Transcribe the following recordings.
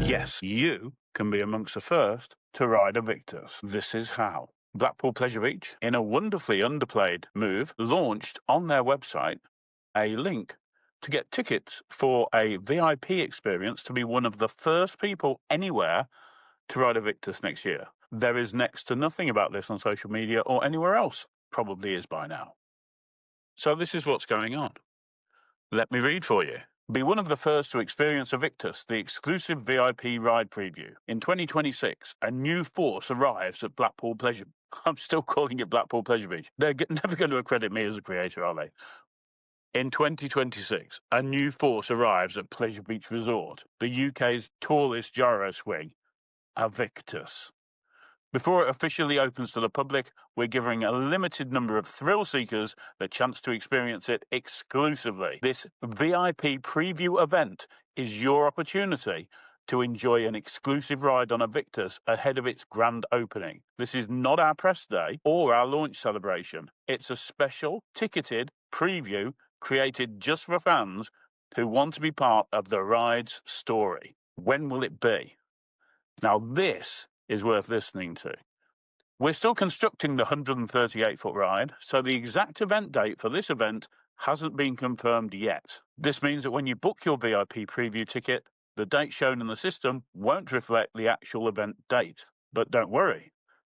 Yes, you can be amongst the first to ride Aviktas. This is how. Blackpool Pleasure Beach, in a wonderfully underplayed move, launched on their website a link to get tickets for a VIP experience to be one of the first people anywhere to ride Aviktas next year. There is next to nothing about this on social media or anywhere else. Probably is by now. So this is what's going on. Let me read for you. Be one of the first to experience Aviktas, the exclusive VIP ride preview. In 2026, a new force arrives at Blackpool Pleasure. I'm still calling it Blackpool Pleasure Beach. They're never going to accredit me as a creator, are they? In 2026, a new force arrives at Pleasure Beach Resort, the UK's tallest gyro swing, Aviktas. Before it officially opens to the public, we're giving a limited number of thrill seekers the chance to experience it exclusively. This VIP preview event is your opportunity to enjoy an exclusive ride on Aviktas ahead of its grand opening. This is not our press day or our launch celebration. It's a special, ticketed preview created just for fans who want to be part of the ride's story. When will it be? Now, this is worth listening to. We're still constructing the 138-foot ride, so the exact event date for this event hasn't been confirmed yet. This means that when you book your VIP preview ticket, the date shown in the system won't reflect the actual event date. But don't worry,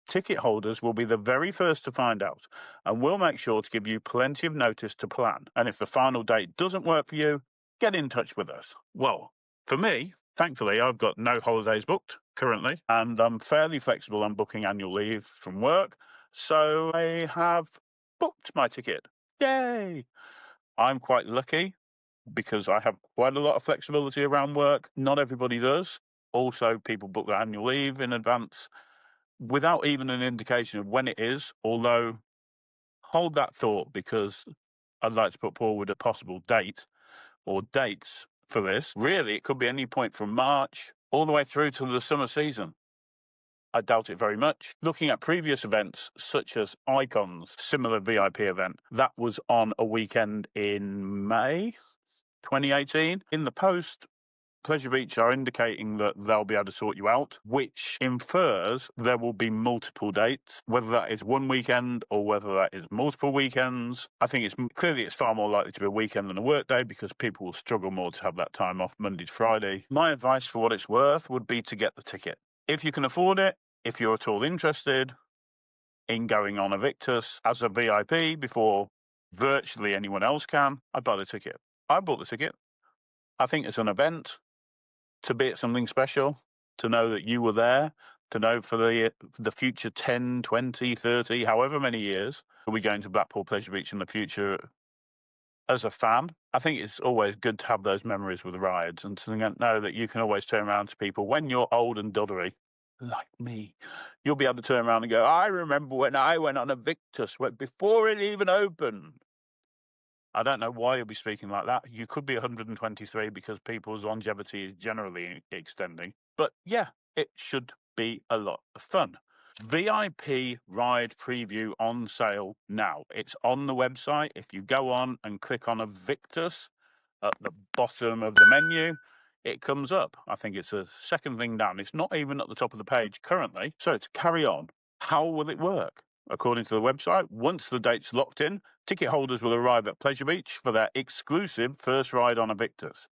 ticket holders will be the very first to find out, and we'll make sure to give you plenty of notice to plan. And if the final date doesn't work for you, get in touch with us. Well, for me, thankfully, I've got no holidays booked currently, and I'm fairly flexible on booking annual leave from work, so I have booked my ticket. Yay! I'm quite lucky because I have quite a lot of flexibility around work. Not everybody does. Also, people book their annual leave in advance without even an indication of when it is, although hold that thought because I'd like to put forward a possible date or dates for this. Really, it could be any point from March all the way through to the summer season. I doubt it very much. Looking at previous events, such as Icon's similar VIP event, that was on a weekend in May 2018. In the post, Pleasure Beach are indicating that they'll be able to sort you out, which infers there will be multiple dates, whether that is one weekend or whether that is multiple weekends. I think it's far more likely to be a weekend than a work day because people will struggle more to have that time off Monday to Friday. My advice for what it's worth would be to get the ticket. If you can afford it, if you're at all interested in going on Aviktas as a VIP before virtually anyone else can, I'd buy the ticket. I bought the ticket. I think it's an event to be at something special, to know that you were there, to know for the future 10, 20, 30, however many years we'll be going to Blackpool Pleasure Beach in the future as a fan. I think it's always good to have those memories with rides and to know that you can always turn around to people when you're old and doddery, like me. You'll be able to turn around and go, I remember when I went on Aviktas before it even opened. I don't know why you'll be speaking like that. You could be 123 because people's longevity is generally extending. But yeah, it should be a lot of fun. VIP ride preview on sale now. It's on the website. If you go on and click on Aviktas at the bottom of the menu, it comes up. I think it's a second thing down. It's not even at the top of the page currently. So to carry on, how will it work? According to the website, once the date's locked in, ticket holders will arrive at Pleasure Beach for their exclusive first ride on Aviktas.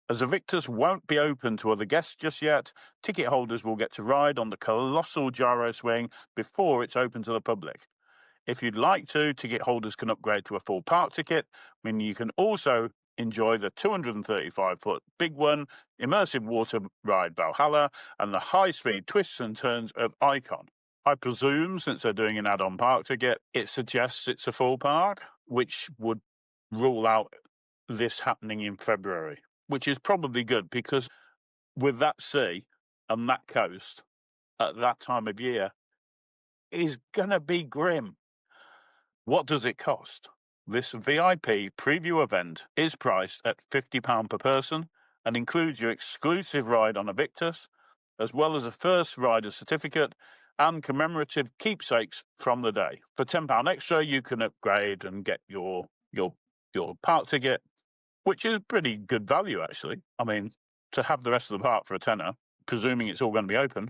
As Aviktas won't be open to other guests just yet, ticket holders will get to ride on the colossal gyro swing before it's open to the public. If you'd like to, ticket holders can upgrade to a full park ticket, meaning you can also enjoy the 235-foot big one, immersive water ride Valhalla, and the high-speed twists and turns of Icon. I presume, since they're doing an add-on park ticket, it suggests it's a full park, which would rule out this happening in February, which is probably good because with that sea and that coast at that time of year is going to be grim. What does it cost? This VIP preview event is priced at £50 per person and includes your exclusive ride on Aviktas, as well as a first rider certificate and commemorative keepsakes from the day. For £10 extra, you can upgrade and get your park ticket, which is pretty good value, actually. I mean, to have the rest of the park for a tenner, presuming it's all going to be open,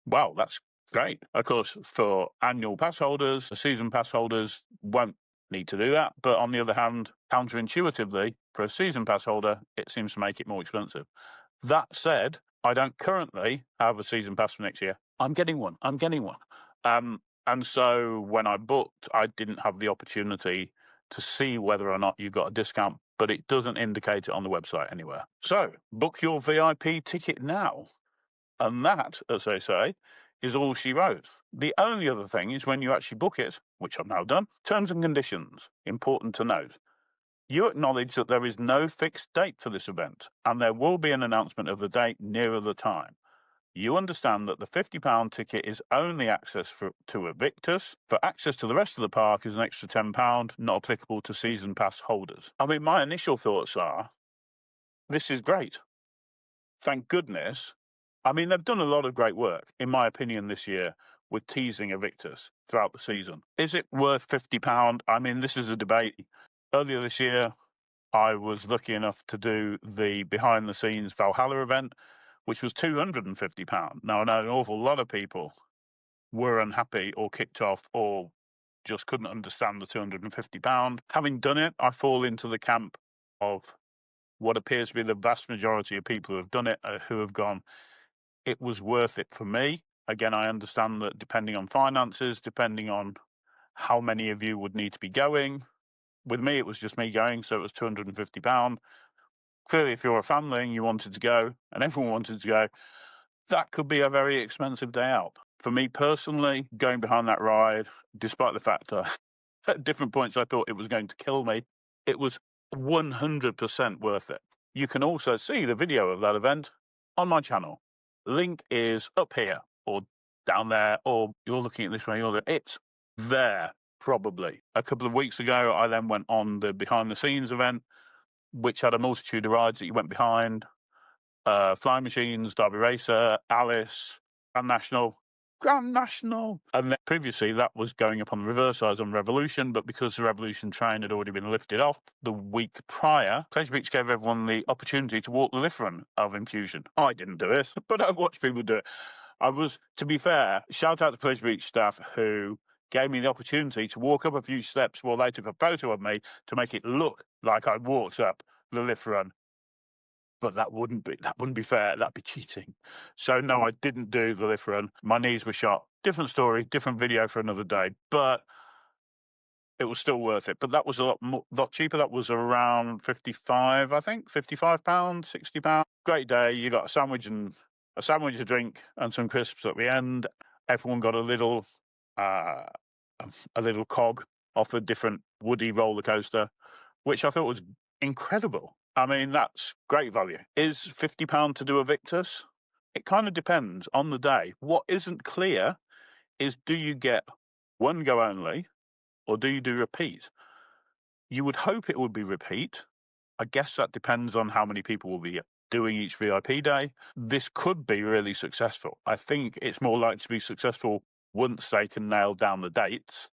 wow, that's great. Of course, for annual pass holders, season pass holders won't need to do that. But on the other hand, counterintuitively, for a season pass holder, it seems to make it more expensive. That said, I don't currently have a season pass for next year. I'm getting one. And so when I booked, I didn't have the opportunity to see whether or not you got a discount, but it doesn't indicate it on the website anywhere. So book your VIP ticket now. And that, as they say, is all she wrote. The only other thing is when you actually book it, which I've now done, terms and conditions, important to note. You acknowledge that there is no fixed date for this event, and there will be an announcement of the date nearer the time. You understand that the £50 ticket is only access to Aviktas. For access to the rest of the park is an extra £10, not applicable to season pass holders. I mean, my initial thoughts are, this is great. Thank goodness. I mean, they've done a lot of great work, in my opinion, this year with teasing Aviktas throughout the season. Is it worth £50? I mean, this is a debate. Earlier this year, I was lucky enough to do the behind-the-scenes Valhalla event, which was £250. Now, I know an awful lot of people were unhappy or kicked off or just couldn't understand the £250. Having done it, I fall into the camp of what appears to be the vast majority of people who have done it, who have gone, it was worth it for me. Again, I understand that depending on finances, depending on how many of you would need to be going. With me, it was just me going, so it was £250. Clearly, if you're a family and you wanted to go, and everyone wanted to go, that could be a very expensive day out. For me personally, going behind that ride, despite the fact that at different points I thought it was going to kill me, it was 100% worth it. You can also see the video of that event on my channel. Link is up here or down there, or you're looking at this way, it's there probably. A couple of weeks ago, I then went on the behind the scenes event, which had a multitude of rides that you went behind. Flying Machines, Derby Racer, Alice, Grand National. And then previously that was going up on the reverse side on Revolution, but because the Revolution train had already been lifted off the week prior, Pleasure Beach gave everyone the opportunity to walk the lift run of Infusion. I didn't do it, but I watched people do it. To be fair, shout out to Pleasure Beach staff who gave me the opportunity to walk up a few steps while they took a photo of me to make it look like I'd walked up the lift run. But that wouldn't be fair. That'd be cheating. So no, I didn't do the lift run. My knees were shot. Different story, different video for another day. But it was still worth it. But that was a lot cheaper. That was around 55, I think, £55, £60. Great day. You got a sandwich, a drink, and some crisps at the end. Everyone got a little cog off a different woody roller coaster, which I thought was incredible. I mean, that's great value. Is £50 to do Aviktas? It kind of depends on the day. What isn't clear is, do you get one go only or do you do repeat? You would hope it would be repeat. I guess that depends on how many people will be doing each VIP day. This could be really successful. I think it's more likely to be successful once they can nail down the dates.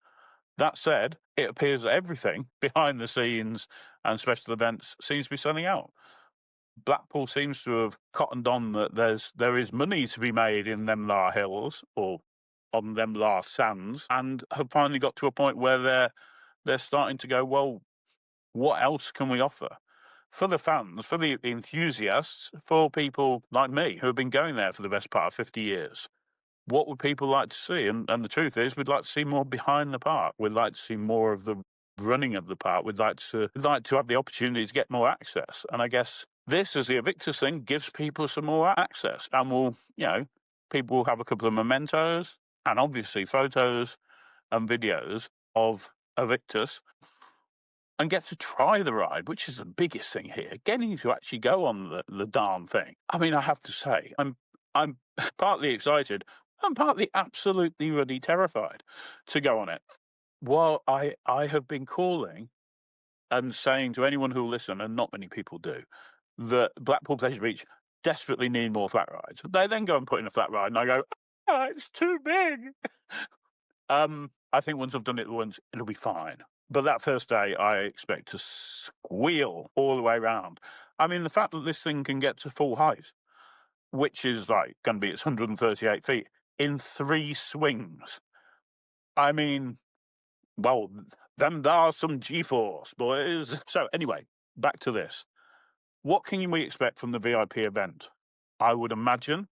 That said, it appears that everything behind the scenes and special events seems to be selling out. Blackpool seems to have cottoned on that there is money to be made in them lar hills or on them lar sands, and have finally got to a point where they're starting to go, well, what else can we offer? For the fans, for the enthusiasts, for people like me who have been going there for the best part of 50 years, what would people like to see? And the truth is, we'd like to see more behind the park. We'd like to see more of the running of the park. We'd like to have the opportunity to get more access. And I guess this, as the Aviktas thing, gives people some more access. And people will have a couple of mementos and obviously photos and videos of Aviktas and get to try the ride, which is the biggest thing here. Getting to actually go on the darn thing. I mean, I have to say, I'm partly excited. I'm partly absolutely really terrified to go on it. While I have been calling and saying to anyone who'll listen, and not many people do, that Blackpool Pleasure Beach desperately need more flat rides. They then go and put in a flat ride, and I go, it's too big. I think once I've done it once, it'll be fine. But that first day, I expect to squeal all the way around. I mean, the fact that this thing can get to full height, which is like going to be its 138 feet in 3 swings. I mean, well, them are some G-force, boys. So anyway, back to this. What can we expect from the VIP event? I would imagine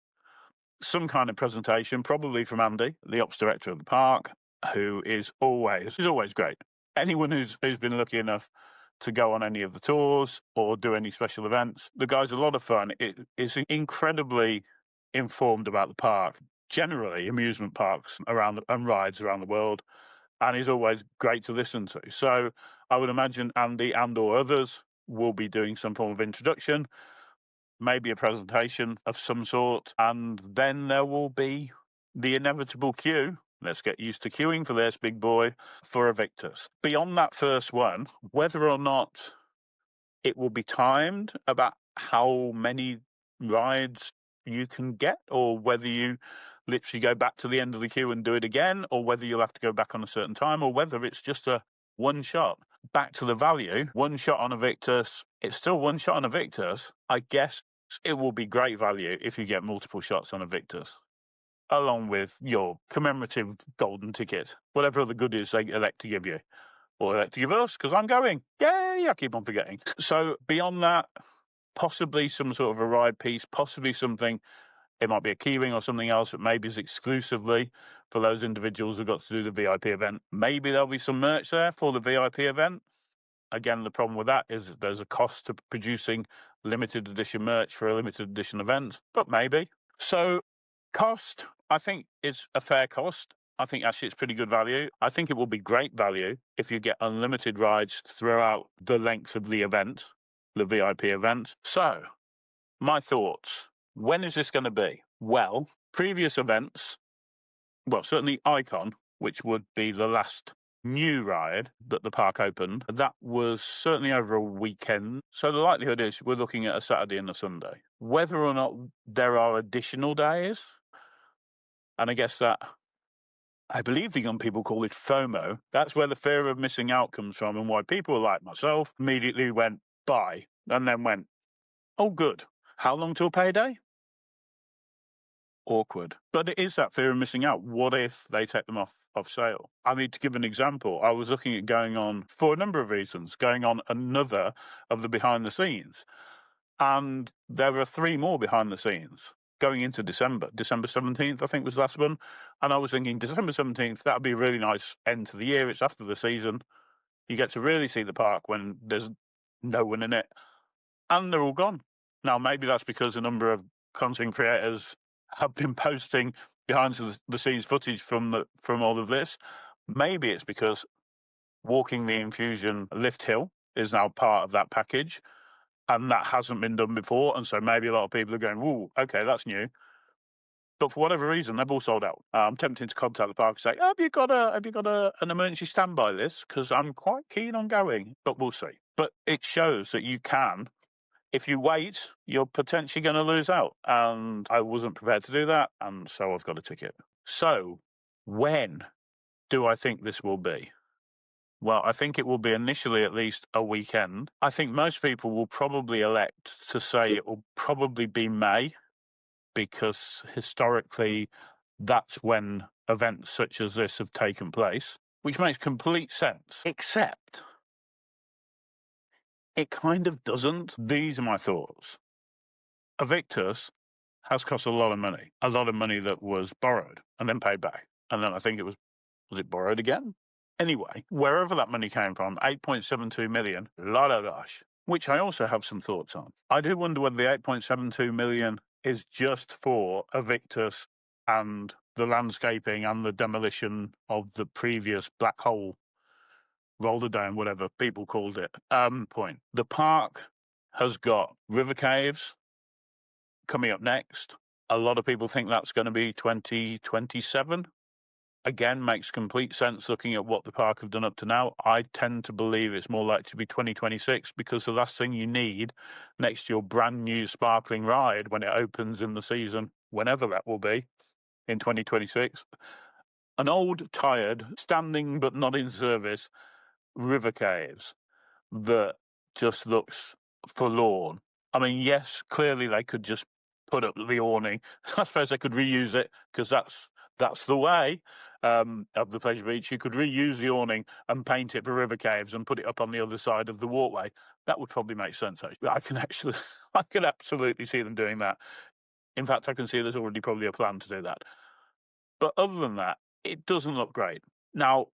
some kind of presentation, probably from Andy, the ops director of the park, who is always great. Anyone who's been lucky enough to go on any of the tours or do any special events, the guy's a lot of fun. It is incredibly informed about the park, generally amusement parks around and rides around the world, and he's always great to listen to. So I would imagine Andy and or others will be doing some form of introduction, maybe a presentation of some sort, and then there will be the inevitable queue. Let's get used to queuing for this, big boy, for Aviktas. Beyond that first one, whether or not it will be timed about how many rides you can get, or whether you literally go back to the end of the queue and do it again, or whether you'll have to go back on a certain time, or whether it's just a one shot. Back to the value, one shot on Aviktas, it's still one shot on Aviktas. I guess it will be great value if you get multiple shots on Aviktas, along with your commemorative golden ticket, whatever other goodies they elect to give you, or elect to give us, because I'm going. Yay, I keep on forgetting. So beyond that, possibly some sort of a ride piece, possibly something. It might be a keyring or something else that maybe is exclusively for those individuals who got to do the VIP event. Maybe there'll be some merch there for the VIP event. Again, the problem with that is there's a cost to producing limited edition merch for a limited edition event, but maybe. So cost, I think, is a fair cost. I think actually it's pretty good value. I think it will be great value if you get unlimited rides throughout the length of the event, the VIP event. So, my thoughts. When is this going to be? Well, previous events, well, certainly Icon, which would be the last new ride that the park opened, that was certainly over a weekend. So the likelihood is we're looking at a Saturday and a Sunday. Whether or not there are additional days, and I guess that, I believe the young people call it FOMO. That's where the fear of missing out comes from, and why people like myself immediately went, bye, and then went, oh, good. How long till payday? Awkward. But it is that fear of missing out. What if they take them off sale? I mean, to give an example, I was looking at going on, for a number of reasons, going on another of the behind the scenes. And there are 3 more behind the scenes going into December. December 17th, I think, was the last one. And I was thinking, December 17th, that would be a really nice end to the year. It's after the season. You get to really see the park when there's no one in it. And they're all gone. Now, maybe that's because a number of content creators have been posting behind the scenes footage from all of this. Maybe it's because walking the Infusion lift hill is now part of that package, and that hasn't been done before. And so maybe a lot of people are going, "Ooh, okay, that's new." But for whatever reason, they've all sold out. I'm tempted to contact the park and say, "Have you got an emergency standby list? Because I'm quite keen on going." But we'll see. But it shows that you can. If you wait, you're potentially going to lose out. And I wasn't prepared to do that, and so I've got a ticket. So, when do I think this will be? Well, I think it will be initially at least a weekend. I think most people will probably elect to say it will probably be May, because historically that's when events such as this have taken place, which makes complete sense, except it kind of doesn't. These are my thoughts. Aviktas has cost a lot of money that was borrowed and then paid back. And then I think was it borrowed again? Anyway, wherever that money came from, 8.72 million, la la gosh, which I also have some thoughts on. I do wonder whether the 8.72 million is just for Aviktas and the landscaping and the demolition of the previous black hole roller dome, whatever people called it. Point. The park has got river caves coming up next. A lot of people think that's going to be 2027. Again, makes complete sense looking at what the park have done up to now. I tend to believe it's more likely to be 2026, because the last thing you need next to your brand new sparkling ride when it opens in the season, whenever that will be, in 2026, an old, tired, standing but not in service river caves that just looks forlorn. I mean, yes, clearly they could just put up the awning. I suppose they could reuse it because that's the way of the Pleasure Beach. You could reuse the awning and paint it for river caves and put it up on the other side of the walkway. That would probably make sense. Actually, I can absolutely see them doing that. In fact, I can see there's already probably a plan to do that. But other than that, it doesn't look great. Now,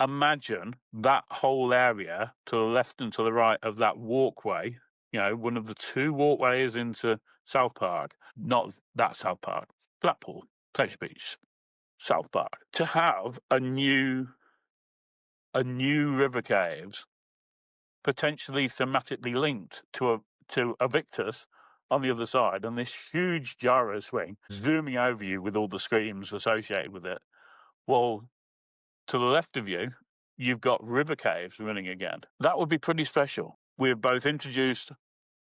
imagine that whole area to the left and to the right of that walkway, one of the two walkways into South Park, not that South Park, Blackpool Pleasure Beach, South Park, to have a new river caves potentially thematically linked to Aviktas on the other side, and this huge gyro swing zooming over you with all the screams associated with it. Well, to the left of you, you've got river caves running again. That would be pretty special. We've both introduced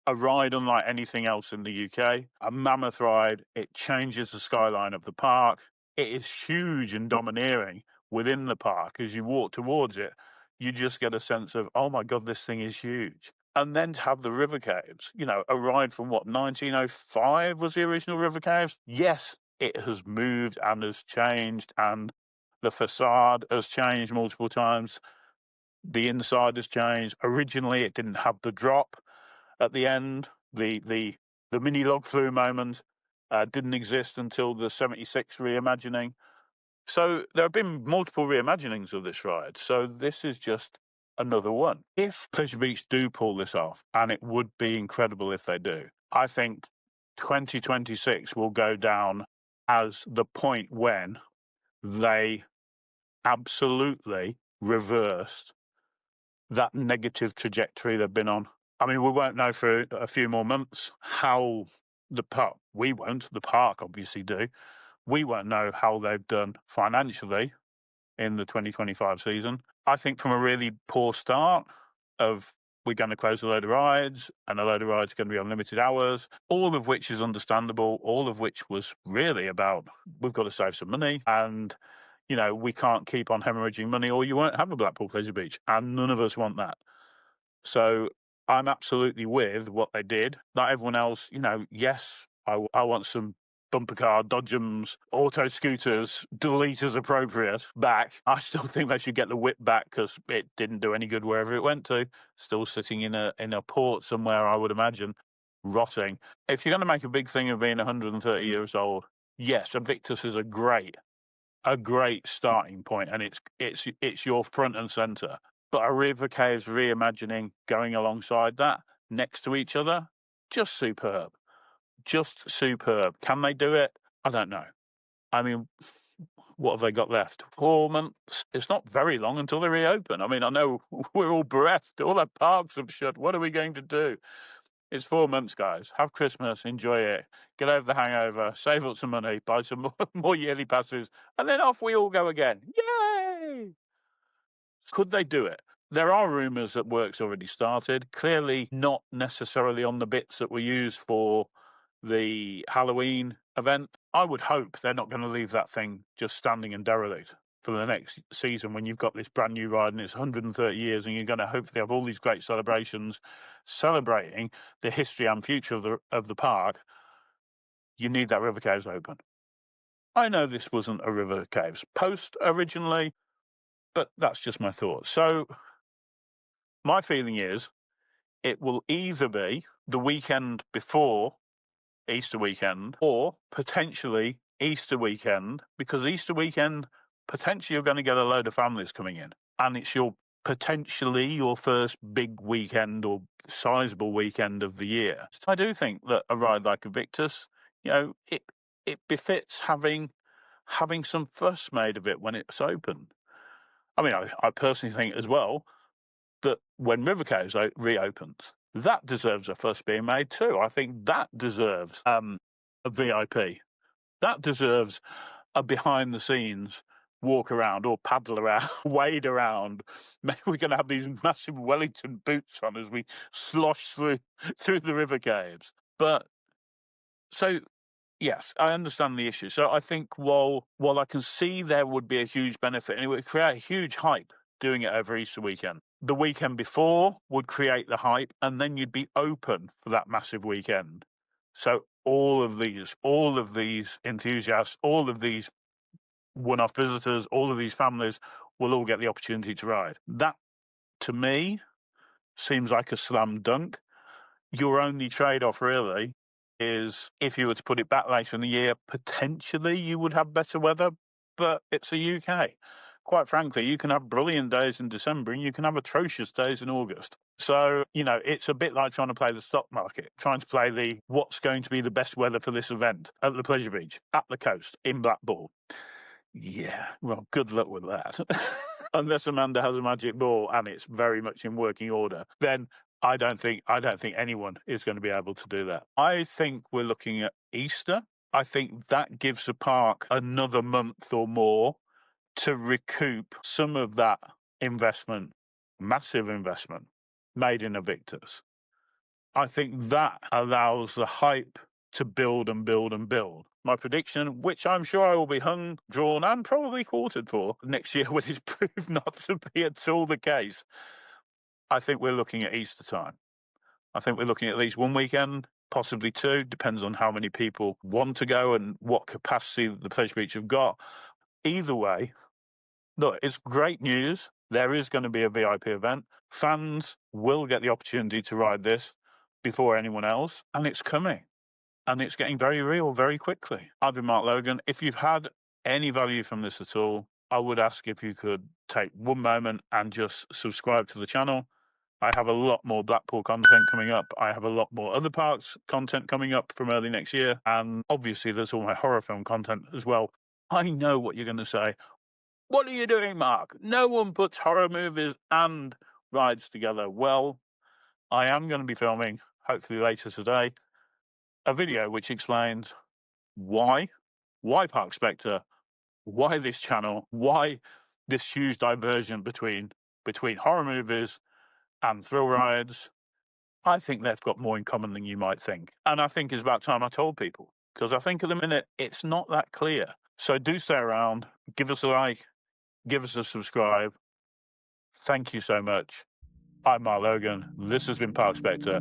a ride unlike anything else in the UK, a mammoth ride. It changes the skyline of the park. It is huge and domineering within the park. As you walk towards it, you just get a sense of, oh my God, this thing is huge. And then to have the river caves, a ride from 1905 was the original river caves? Yes, it has moved and has changed, and the facade has changed multiple times. The inside has changed. Originally, it didn't have the drop at the end. The mini log flume moment didn't exist until the 76 reimagining. So there have been multiple reimaginings of this ride. So this is just another one. If Pleasure Beach do pull this off, and it would be incredible if they do, I think 2026 will go down as the point when they absolutely reversed that negative trajectory they've been on. I mean, we won't know for a few more months how the park, we won't, the park obviously do. We won't know how they've done financially in the 2025 season. I think from a really poor start of we're going to close a load of rides and a load of rides are going to be on limited hours, all of which is understandable, all of which was really about we've got to save some money and we can't keep on hemorrhaging money or you won't have a Blackpool Pleasure Beach. And none of us want that. So I'm absolutely with what they did. Not everyone else, yes, I want some bumper car, dodgems, auto scooters, delete as appropriate back. I still think they should get the whip back because it didn't do any good wherever it went to. Still sitting in a port somewhere, I would imagine, rotting. If you're going to make a big thing of being 130 years old, yes, Aviktas is a great starting point, and it's your front and center. But a river caves reimagining going alongside that next to each other, just superb. Just superb. Can they do it? I don't know. I mean, what have they got left? 4 months? It's not very long until they reopen. I mean, I know we're all bereft. All the parks have shut. What are we going to do? It's 4 months, guys. Have Christmas, enjoy it, get over the hangover, save up some money, buy some more yearly passes, and then off we all go again. Yay! Could they do it? There are rumours that work's already started. Clearly not necessarily on the bits that were used for the Halloween event. I would hope they're not going to leave that thing just standing and derelict for the next season when you've got this brand new ride and it's 130 years and you're going to hopefully have all these great celebrations celebrating the history and future of the park. You need that River Caves open. I know this wasn't a River Caves post originally, but that's just my thoughts. So my feeling is it will either be the weekend before Easter weekend or potentially Easter weekend, because Easter weekend, potentially you're going to get a load of families coming in and it's potentially your first big weekend or sizable weekend of the year. I do think that a ride like Aviktas, it befits having some fuss made of it when it's open. I mean, I personally think as well that when River Caves reopens, that deserves a fuss being made too. I think that deserves a VIP. That deserves a behind the scenes walk around or paddle around, wade around. Maybe we're going to have these massive Wellington boots on as we slosh through the River Caves. But so yes, I understand the issue. So I think while I can see there would be a huge benefit and it would create a huge hype doing it over Easter weekend. The weekend before would create the hype, and then you'd be open for that massive weekend. So all of these enthusiasts, all of these one-off visitors, all of these families will all get the opportunity to ride. That, to me, seems like a slam dunk. Your only trade-off really is if you were to put it back later in the year, potentially you would have better weather, but it's the UK. Quite frankly, you can have brilliant days in December and you can have atrocious days in August. So, it's a bit like trying to play the stock market, trying to play the what's going to be the best weather for this event at the Pleasure Beach, at the coast, in Blackpool. Yeah, well, good luck with that. Unless Amanda has a magic ball and it's very much in working order, then I don't think anyone is going to be able to do that. I think we're looking at Easter. I think that gives the park another month or more to recoup some of that investment, massive investment made in Aviktas. I think that allows the hype to build and build and build. My prediction, which I'm sure I will be hung, drawn, and probably quartered for next year, when it's proved not to be at all the case, I think we're looking at Easter time. I think we're looking at least one weekend, possibly two, depends on how many people want to go and what capacity the Pleasure Beach have got. Either way, look, it's great news. There is going to be a VIP event. Fans will get the opportunity to ride this before anyone else, and it's coming. And it's getting very real very quickly. I've been Mark Logan. If you've had any value from this at all, I would ask if you could take one moment and just subscribe to the channel. I have a lot more Blackpool content coming up. I have a lot more other parks content coming up from early next year. And obviously there's all my horror film content as well. I know what you're going to say. What are you doing, Mark? No one puts horror movies and rides together. Well, I am going to be filming, hopefully later today, a video which explains why Park Spectre, why this channel, why this huge diversion between horror movies and thrill rides. I think they've got more in common than you might think. And I think it's about time I told people, because I think at the minute it's not that clear. So do stay around, give us a like, give us a subscribe. Thank you so much. I'm Mark Logan. This has been Park Spectre.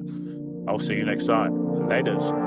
I'll see you next time. Laters.